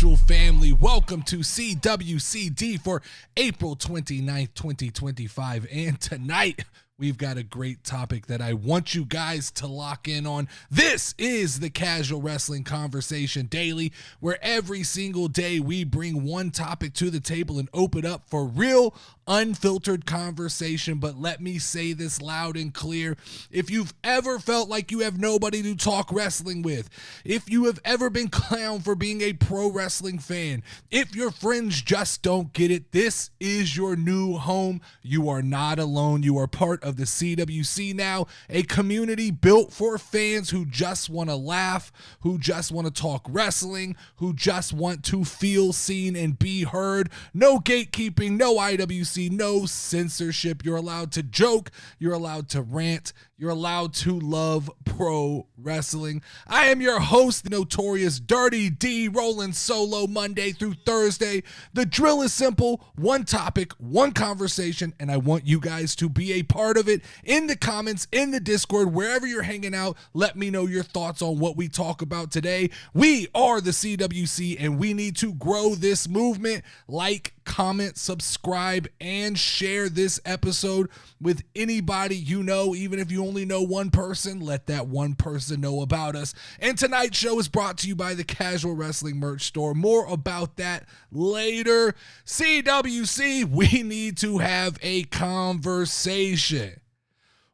Casual family, welcome to CWCD for April 29th, 2025. And tonight, we've got a great topic that I want you guys to lock in on. This is the Casual Wrestling Conversation Daily, where every single day we bring one topic to the table and open up for real, unfiltered conversation. But let me say this loud and clear. If you've ever felt like you have nobody to talk wrestling with, if you have ever been clowned for being a pro wrestling fan, if your friends just don't get it, this is your new home. You are not alone. You are part of the CWC now, a community built for fans who just want to laugh, who just want to talk wrestling, who just want to feel seen and be heard. No gatekeeping, no IWC, no censorship. You're allowed to joke, you're allowed to rant, you're allowed to love pro wrestling. I am your host, the notorious Dirty D, rolling solo Monday through Thursday. The drill is simple: one topic, one conversation, and I want you guys to be a part of it. In the comments, in the Discord, wherever you're hanging out, let me know your thoughts on what we talk about today. We are the CWC, and we need to grow this movement. Like, comment, subscribe, and share this episode with anybody you know. Even if you only know one person, let that one person know about us. And tonight's show is brought to you by the Casual Wrestling Merch Store. More about that later. CWC, we need to have a conversation.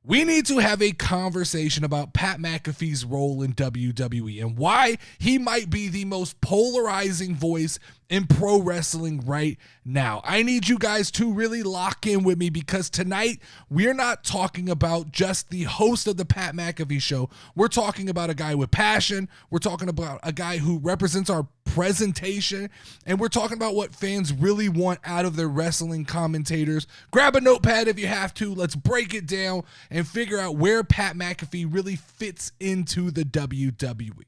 We need to have a conversation about Pat McAfee's role in WWE and why he might be the most polarizing voice in pro wrestling right now. I need you guys to really lock in with me, because tonight we're not talking about just the host of the Pat McAfee show. We're talking about a guy with passion. We're talking about a guy who represents our presentation, and we're talking about what fans really want out of their wrestling commentators. Grab a notepad if you have to. Let's break it down and figure out where Pat McAfee really fits into the WWE.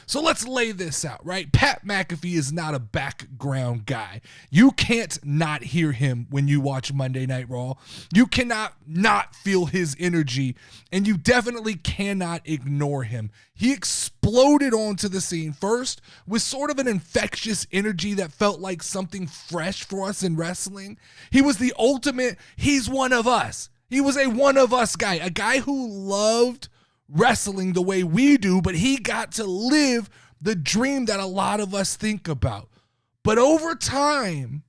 So let's lay this out, right? Pat McAfee is not a background guy. You can't not hear him when you watch Monday Night Raw. You cannot not feel his energy, and you definitely cannot ignore him. He exploded onto the scene first with sort of an infectious energy that felt like something fresh for us in wrestling. He was the ultimate, he's one of us. He was a one of us guy, a guy who loved wrestling the way we do, but he got to live the dream that a lot of us think about. But over time,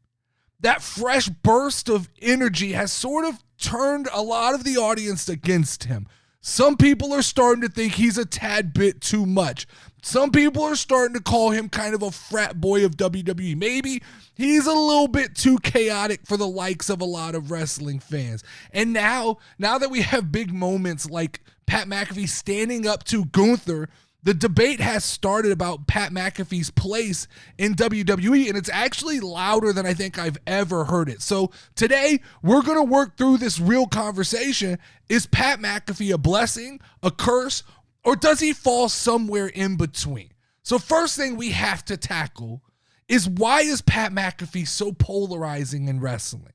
that fresh burst of energy has sort of turned a lot of the audience against him. Some people are starting to think he's a tad bit too much. Some people are starting to call him kind of a frat boy of WWE. Maybe he's a little bit too chaotic for the likes of a lot of wrestling fans. And now that we have big moments like Pat McAfee standing up to Gunther, the debate has started about Pat McAfee's place in WWE, and it's actually louder than I think I've ever heard it. So today, we're going to work through this real conversation. Is Pat McAfee a blessing, a curse, or does he fall somewhere in between? So first thing we have to tackle is, why is Pat McAfee so polarizing in wrestling?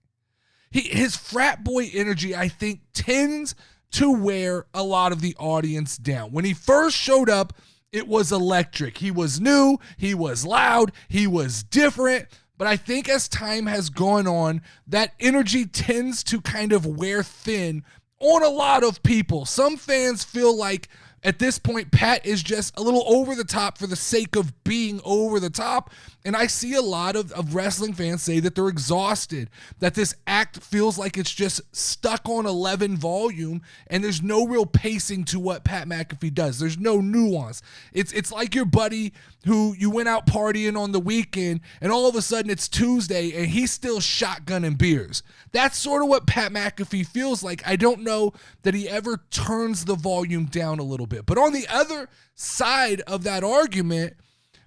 His frat boy energy, I think, tends to wear a lot of the audience down. When he first showed up, it was electric. He was new, he was loud, he was different. But I think as time has gone on, that energy tends to kind of wear thin on a lot of people. Some fans feel like at this point, Pat is just a little over the top for the sake of being over the top. And I see a lot of wrestling fans say that they're exhausted, that this act feels like it's just stuck on 11 volume, and there's no real pacing to what Pat McAfee does. There's no nuance. It's like your buddy who you went out partying on the weekend, and all of a sudden it's Tuesday and he's still shotgunning beers. That's sort of what Pat McAfee feels like. I don't know that he ever turns the volume down a little bit. But on the other side of that argument,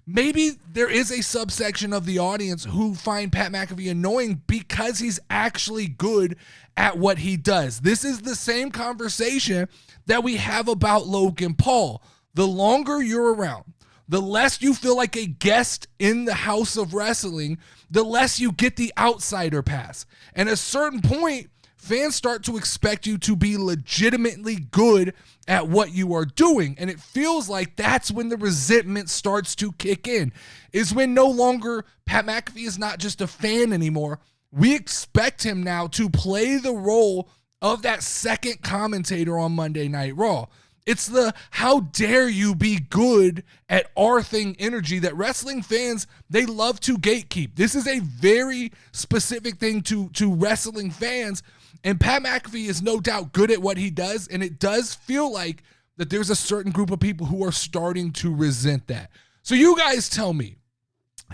maybe there is a subsection of the audience who find Pat McAfee annoying because he's actually good at what he does. This is the same conversation that we have about Logan Paul. The longer you're around, the less you feel like a guest in the house of wrestling, the less you get the outsider pass. And at a certain point, fans start to expect you to be legitimately good at what you are doing. And it feels like that's when the resentment starts to kick in, is when no longer Pat McAfee is not just a fan anymore. We expect him now to play the role of that second commentator on Monday Night Raw. It's the how dare you be good at our thing energy that wrestling fans, they love to gatekeep. This is a very specific thing to wrestling fans, and Pat McAfee is no doubt good at what he does, and it does feel like that there's a certain group of people who are starting to resent that. So you guys tell me,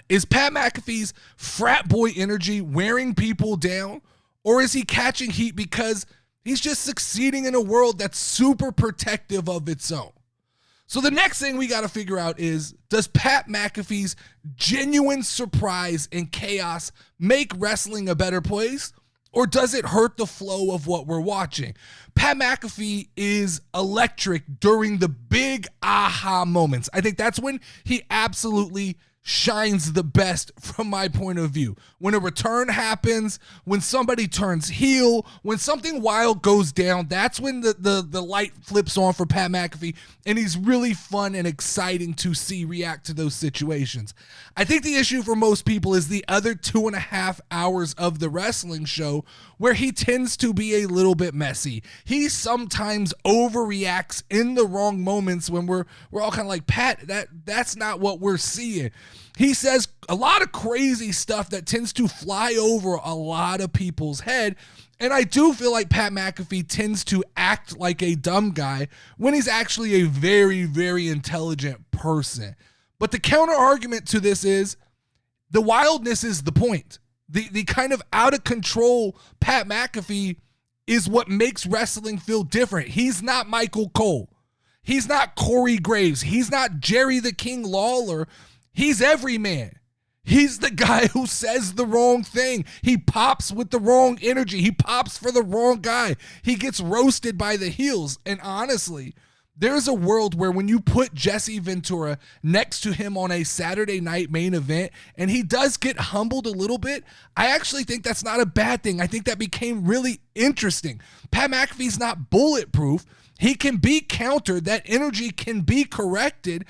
is Pat McAfee's frat boy energy wearing people down, or is he catching heat because he's just succeeding in a world that's super protective of its own? So the next thing we got to figure out is, does Pat McAfee's genuine surprise and chaos make wrestling a better place, or does it hurt the flow of what we're watching? Pat McAfee is electric during the big aha moments. I think that's when he absolutely shines the best from my point of view. When a return happens, when somebody turns heel, when something wild goes down, that's when the light flips on for Pat McAfee, and he's really fun and exciting to see react to those situations. I think the issue for most people is the other 2.5 hours of the wrestling show where he tends to be a little bit messy. He sometimes overreacts in the wrong moments when we're all kind of like, Pat, that's not what we're seeing. He says a lot of crazy stuff that tends to fly over a lot of people's head. And I do feel like Pat McAfee tends to act like a dumb guy when he's actually a very, very intelligent person. But the counter argument to this is the wildness is the point. The kind of out of control Pat McAfee is what makes wrestling feel different. He's not Michael Cole. He's not Corey Graves. He's not Jerry the King Lawler. He's every man. He's the guy who says the wrong thing. He pops with the wrong energy. He pops for the wrong guy. He gets roasted by the heels. And honestly, there's a world where when you put Jesse Ventura next to him on a Saturday night main event and he does get humbled a little bit, I actually think that's not a bad thing. I think that became really interesting. Pat McAfee's not bulletproof. He can be countered. That energy can be corrected.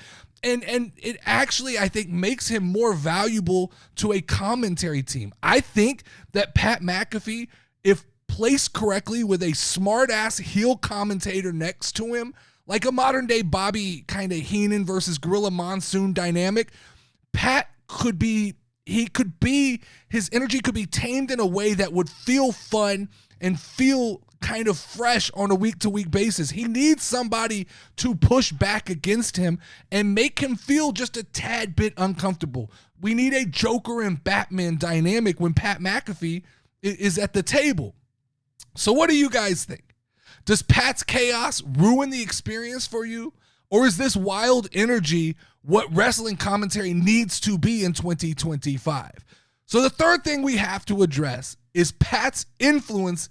And it actually, I think, makes him more valuable to a commentary team. I think that Pat McAfee, if placed correctly with a smart-ass heel commentator next to him, like a modern-day Bobby kind of Heenan versus Gorilla Monsoon dynamic, Pat could be, his energy could be tamed in a way that would feel fun and feel kind of fresh on a week-to-week basis. He needs somebody to push back against him and make him feel just a tad bit uncomfortable. We need a Joker and Batman dynamic when Pat McAfee is at the table. So what do you guys think? Does Pat's chaos ruin the experience for you? Or is this wild energy what wrestling commentary needs to be in 2025? So the third thing we have to address is Pat's influence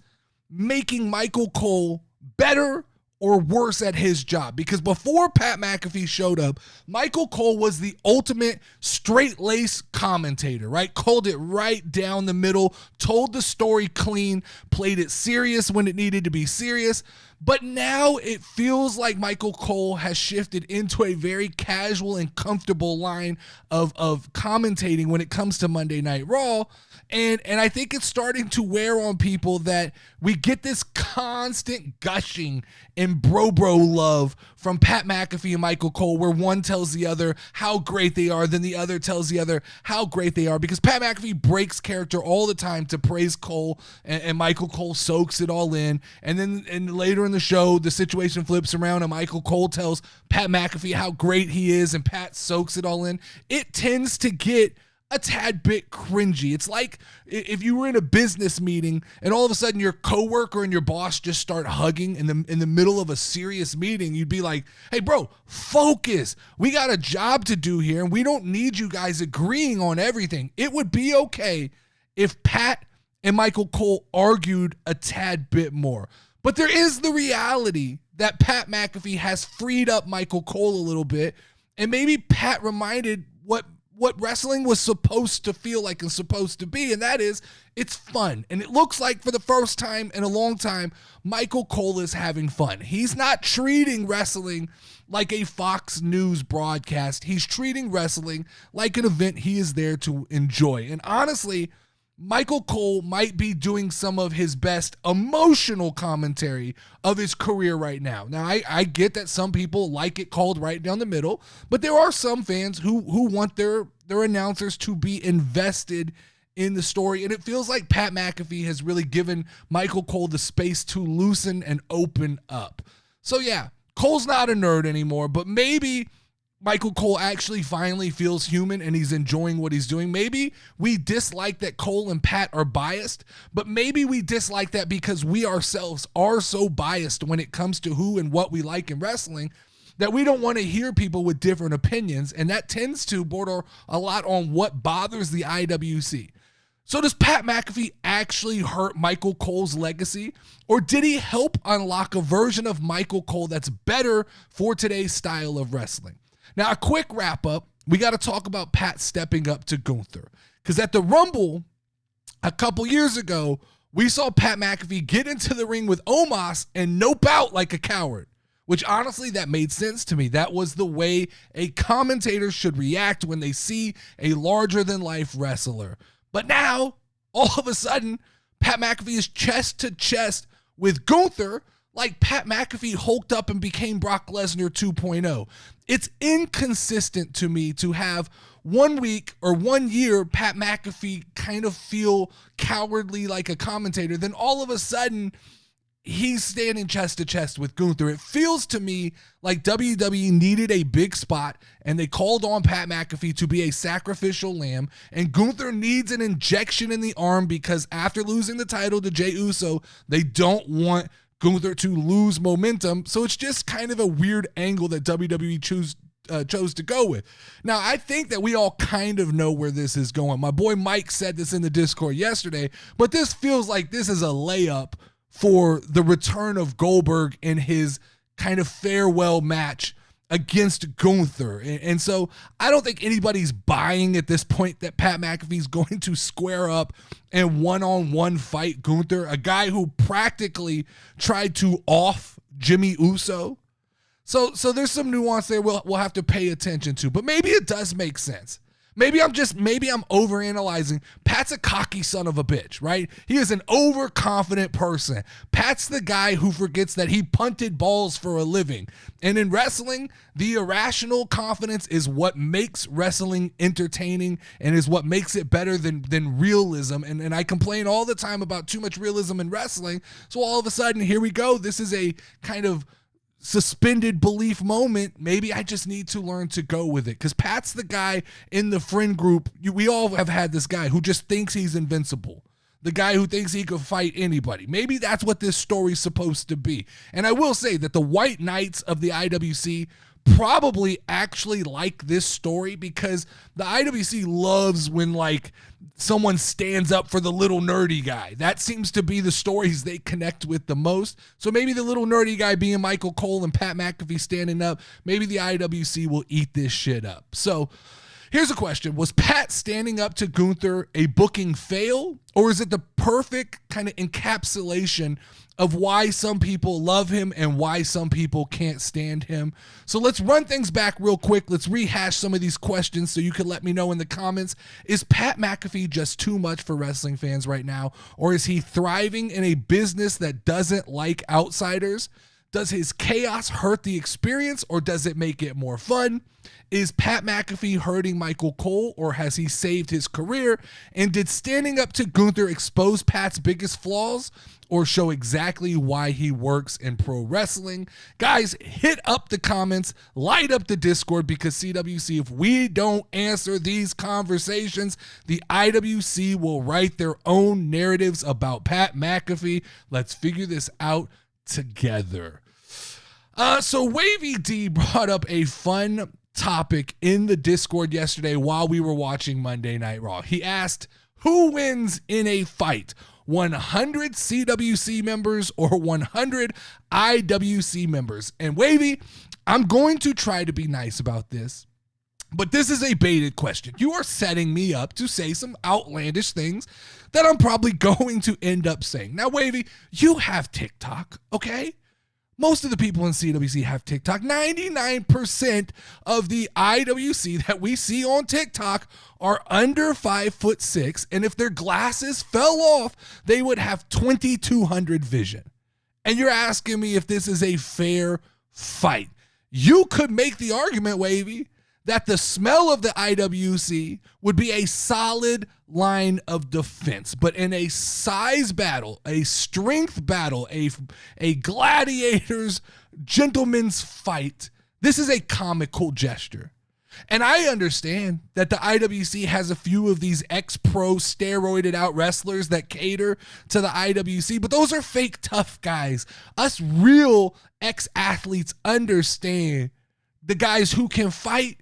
making Michael Cole better or worse at his job. Because before Pat McAfee showed up, Michael Cole was the ultimate straight-laced commentator, right? Called it right down the middle, told the story clean, played it serious when it needed to be serious. But now it feels like Michael Cole has shifted into a very casual and comfortable line of commentating when it comes to Monday Night Raw. And I think it's starting to wear on people that we get this constant gushing and bro love from Pat McAfee and Michael Cole, where one tells the other how great they are, then the other tells the other how great they are, because Pat McAfee breaks character all the time to praise Cole, and Michael Cole soaks it all in. And then later in the show, the situation flips around and Michael Cole tells Pat McAfee how great he is, and Pat soaks it all in. It tends to get a tad bit cringy. It's like if you were in a business meeting and all of a sudden your coworker and your boss just start hugging in the middle of a serious meeting. You'd be like, hey bro, focus. We got a job to do here and we don't need you guys agreeing on everything. It would be okay if Pat and Michael Cole argued a tad bit more. But there is the reality that Pat McAfee has freed up Michael Cole a little bit, and maybe Pat reminded what what wrestling was supposed to feel like and supposed to be, and that is it's fun. And it looks like for the first time in a long time, Michael Cole is having fun. He's not treating wrestling like a Fox News broadcast. He's treating wrestling like an event he is there to enjoy. And honestly, Michael Cole might be doing some of his best emotional commentary of his career right now. Now, I get that some people like it called right down the middle, but there are some fans who want their announcers to be invested in the story, and it feels like Pat McAfee has really given Michael Cole the space to loosen and open up. So yeah, Cole's not a nerd anymore, but maybe Michael Cole actually finally feels human and he's enjoying what he's doing. Maybe we dislike that Cole and Pat are biased, but maybe we dislike that because we ourselves are so biased when it comes to who and what we like in wrestling that we don't want to hear people with different opinions, and that tends to border a lot on what bothers the IWC. So does Pat McAfee actually hurt Michael Cole's legacy, or did he help unlock a version of Michael Cole that's better for today's style of wrestling? Now, a quick wrap up, we got to talk about Pat stepping up to Gunther. Because at the Rumble a couple years ago, we saw Pat McAfee get into the ring with Omos and nope out like a coward. Which honestly, that made sense to me. That was the way a commentator should react when they see a larger-than-life wrestler. But now, all of a sudden, Pat McAfee is chest to chest with Gunther, like Pat McAfee hulked up and became Brock Lesnar 2.0. It's inconsistent to me to have 1 week or 1 year Pat McAfee kind of feel cowardly like a commentator, then all of a sudden he's standing chest to chest with Gunther. It feels to me like WWE needed a big spot and they called on Pat McAfee to be a sacrificial lamb, and Gunther needs an injection in the arm because after losing the title to Jey Uso, they don't want Gunther to lose momentum. So it's just kind of a weird angle that WWE chose to go with. Now, I think that we all kind of know where this is going. My boy Mike said this in the Discord yesterday, but this feels like this is a layup for the return of Goldberg in his kind of farewell match against Gunther. And so I don't think anybody's buying at this point that Pat McAfee's going to square up and one-on-one fight Gunther, a guy who practically tried to off Jimmy Uso. So there's some nuance there we'll have to pay attention to, but maybe it does make sense. Maybe I'm overanalyzing. Pat's a cocky son of a bitch, right? He is an overconfident person. Pat's the guy who forgets that he punted balls for a living. And in wrestling, the irrational confidence is what makes wrestling entertaining and is what makes it better than realism. And I complain all the time about too much realism in wrestling. So all of a sudden, here we go. This is a kind of suspended belief moment. Maybe I just need to learn to go with it, because Pat's the guy in the friend group. We all have had this guy who just thinks he's invincible, the guy who thinks he could fight anybody. Maybe that's what this story's supposed to be. And I will say that the White Knights of the IWC probably actually like this story, because the IWC loves when like someone stands up for the little nerdy guy. That seems to be the stories they connect with the most. So maybe the little nerdy guy being Michael Cole and Pat McAfee standing up, maybe the IWC will eat this shit up. So here's a question. Was Pat standing up to Gunther a booking fail, or is it the perfect kind of encapsulation of why some people love him and why some people can't stand him? So let's run things back real quick. Let's rehash some of these questions so you can let me know in the comments. Is Pat McAfee just too much for wrestling fans right now, or is he thriving in a business that doesn't like outsiders? Does his chaos hurt the experience, or does it make it more fun? Is Pat McAfee hurting Michael Cole, or has he saved his career? And did standing up to Gunther expose Pat's biggest flaws, or show exactly why he works in pro wrestling? Guys, hit up the comments, light up the Discord, because CWC, if we don't answer these conversations, the IWC will write their own narratives about Pat McAfee. Let's figure this out together. So Wavy D brought up a fun topic in the Discord yesterday while we were watching Monday Night Raw. He asked, who wins in a fight? 100 CWC members or 100 IWC members? And Wavy, I'm going to try to be nice about this, But this is a baited question. You are setting me up to say some outlandish things that I'm probably going to end up saying. Now, Wavy, you have TikTok, okay? Most of the people in CWC have TikTok. 99% of the IWC that we see on TikTok are under 5'6", and if their glasses fell off, they would have 2200 vision. And you're asking me if this is a fair fight. You could make the argument, Wavy, that the smell of the IWC would be a solid line of defense. But in a size battle, a strength battle, a gladiator's gentleman's fight, this is a comical gesture. And I understand that the IWC has a few of these ex-pro steroided out wrestlers that cater to the IWC, but those are fake tough guys. Us real ex-athletes understand the guys who can fight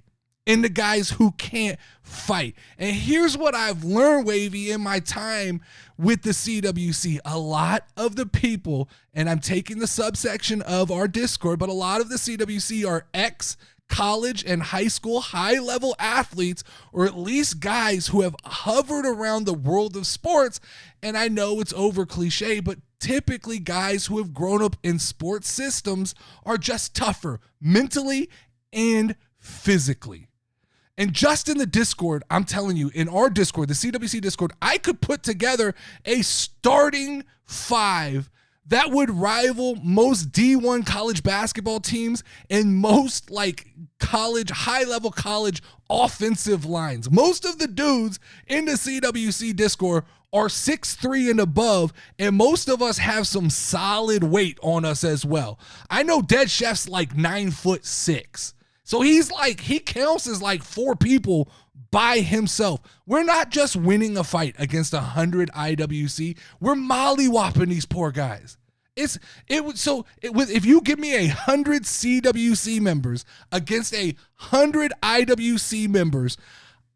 and the guys who can't fight. And here's what I've learned, Wavy, in my time with the CWC. A lot of the people, and I'm taking the subsection of our Discord, but a lot of the CWC are ex-college and high school high-level athletes, or at least guys who have hovered around the world of sports. And I know it's over cliche, but typically guys who have grown up in sports systems are just tougher mentally and physically. And just in the Discord, I'm telling you, in our Discord, the CWC Discord, I could put together a starting five that would rival most D1 college basketball teams and most like college, high-level college offensive lines. Most of the dudes in the CWC Discord are 6'3" and above, and most of us have some solid weight on us as well. I know Dead Chef's like 9'6". So he counts as like 4 people by himself. We're not just winning a fight against 100 IWC. We're mollywopping these poor guys. If you give me 100 CWC members against 100 IWC members,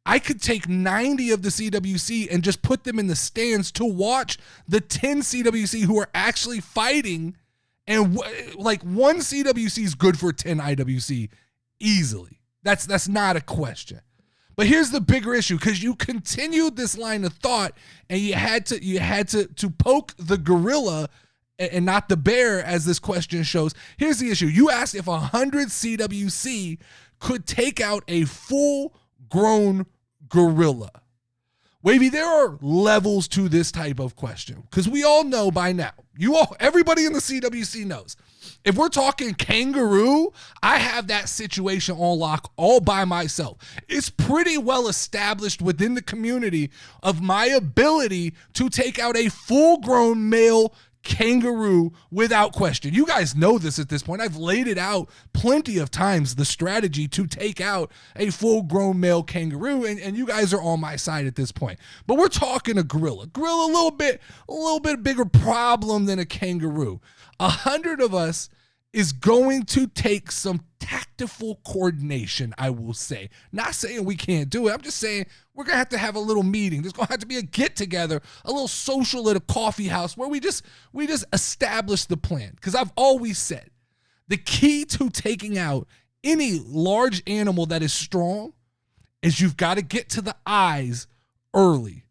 I could take 90 of the CWC and just put them in the stands to watch the 10 CWC who are actually fighting. And like one CWC is good for 10 IWC. Easily. That's not a question. But here's the bigger issue, because you continued this line of thought and you had to poke the gorilla and not the bear, as this question shows. Here's the issue. You asked if 100 CWC could take out a full-grown gorilla. Wavy, there are levels to this type of question, because we all know by now, everybody in the CWC knows, if we're talking kangaroo, I have that situation on lock all by myself. It's pretty well established within the community of my ability to take out a full-grown male kangaroo without question. You guys know this at this point. I've laid it out plenty of times, the strategy to take out a full-grown male kangaroo, and you guys are on my side at this point. But we're talking a gorilla. Gorilla, a little bit bigger problem than a kangaroo. 100 of us is going to take some tactical coordination, I will say. Not saying we can't do it. I'm just saying we're going to have a little meeting. There's going to have to be a get-together, a little social at a coffee house where we just establish the plan. Because I've always said the key to taking out any large animal that is strong is you've got to get to the eyes early.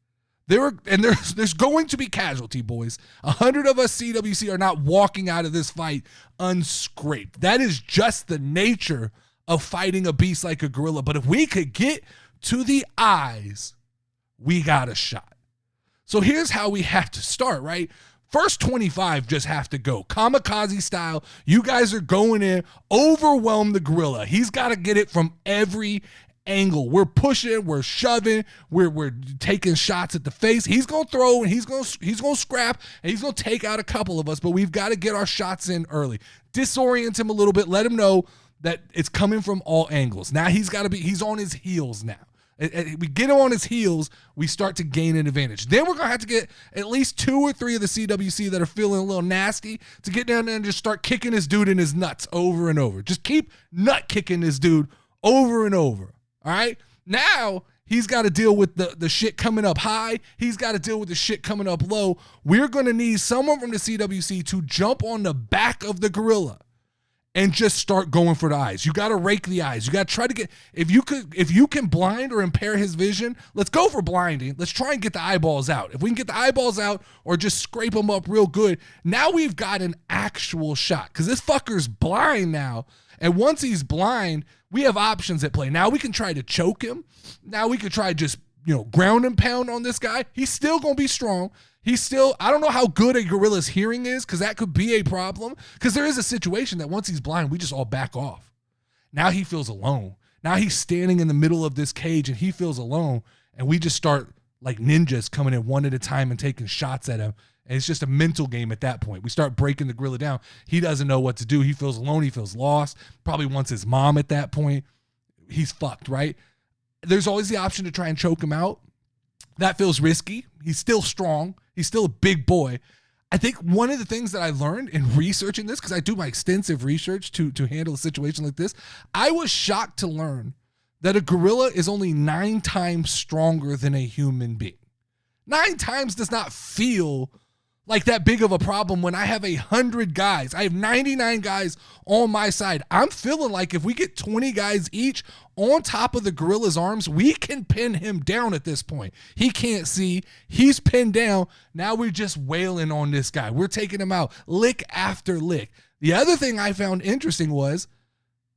There's going to be casualty, boys. 100 of us CWC are not walking out of this fight unscraped. That is just the nature of fighting a beast like a gorilla. But if we could get to the eyes, we got a shot. So here's how we have to start, right? First 25 just have to go. Kamikaze style, you guys are going in, overwhelm the gorilla. He's got to get it from every angle. We're pushing, we're shoving, we're taking shots at the face. He's gonna throw and he's gonna scrap and he's gonna take out a couple of us, but we've got to get our shots in early. Disorient him a little bit, let him know that it's coming from all angles. Now he's on his heels now. We get him on his heels, we start to gain an advantage. Then we're gonna have to get at least 2 or 3 of the CWC that are feeling a little nasty to get down there and just start kicking this dude in his nuts over and over. Just keep nut kicking this dude over and over. All right. Now he's got to deal with the shit coming up high. He's got to deal with the shit coming up low. We're going to need someone from the CWC to jump on the back of the gorilla and just start going for the eyes. You got to rake the eyes. You got to try to get, if you can blind or impair his vision, let's go for blinding. Let's try and get the eyeballs out. If we can get the eyeballs out or just scrape them up real good, now we've got an actual shot because this fucker's blind now. And once he's blind, we have options at play. Now we can try to choke him. Now we could try just, ground and pound on this guy. He's still going to be strong. I don't know how good a gorilla's hearing is because that could be a problem. Because there is a situation that once he's blind, we just all back off. Now he feels alone. Now he's standing in the middle of this cage and he feels alone. And we just start like ninjas coming in one at a time and taking shots at him. And it's just a mental game at that point. We start breaking the gorilla down. He doesn't know what to do. He feels alone. He feels lost. Probably wants his mom at that point. He's fucked, right? There's always the option to try and choke him out. That feels risky. He's still strong. He's still a big boy. I think one of the things that I learned in researching this, because I do my extensive research to handle a situation like this, I was shocked to learn that a gorilla is only 9 times stronger than a human being. 9 times does not feel like that big of a problem when I have 100 guys. I have 99 guys on my side. I'm feeling like if we get 20 guys each on top of the gorilla's arms, we can pin him down at this point. He can't see. He's pinned down. Now we're just wailing on this guy. We're taking him out lick after lick. The other thing I found interesting was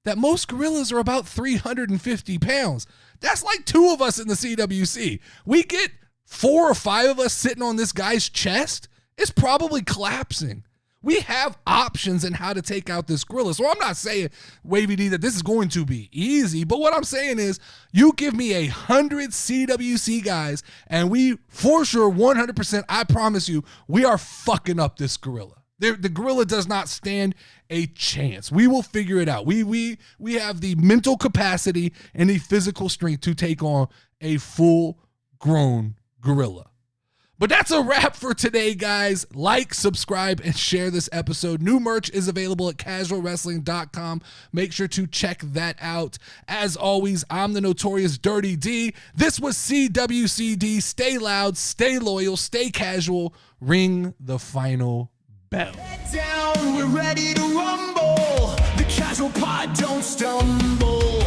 that most gorillas are about 350 pounds. That's like 2 of us in the CWC. We get 4 or 5 of us sitting on this guy's chest. It's probably collapsing. We have options in how to take out this gorilla. So I'm not saying, Wavy D, that this is going to be easy. But what I'm saying is you give me 100 CWC guys and we, for sure, 100%, I promise you, we are fucking up this gorilla. The gorilla does not stand a chance. We will figure it out. We have the mental capacity and the physical strength to take on a full-grown gorilla. But that's a wrap for today, guys. Like, subscribe, and share this episode. New merch is available at casualwrestling.com. Make sure to check that out. As always, I'm the Notorious Dirty D. This was CWCD. Stay loud, stay loyal, stay casual. Ring the final bell. Head down, we're ready to rumble. The casual pod don't stumble.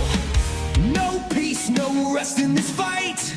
No peace, no rest in this fight.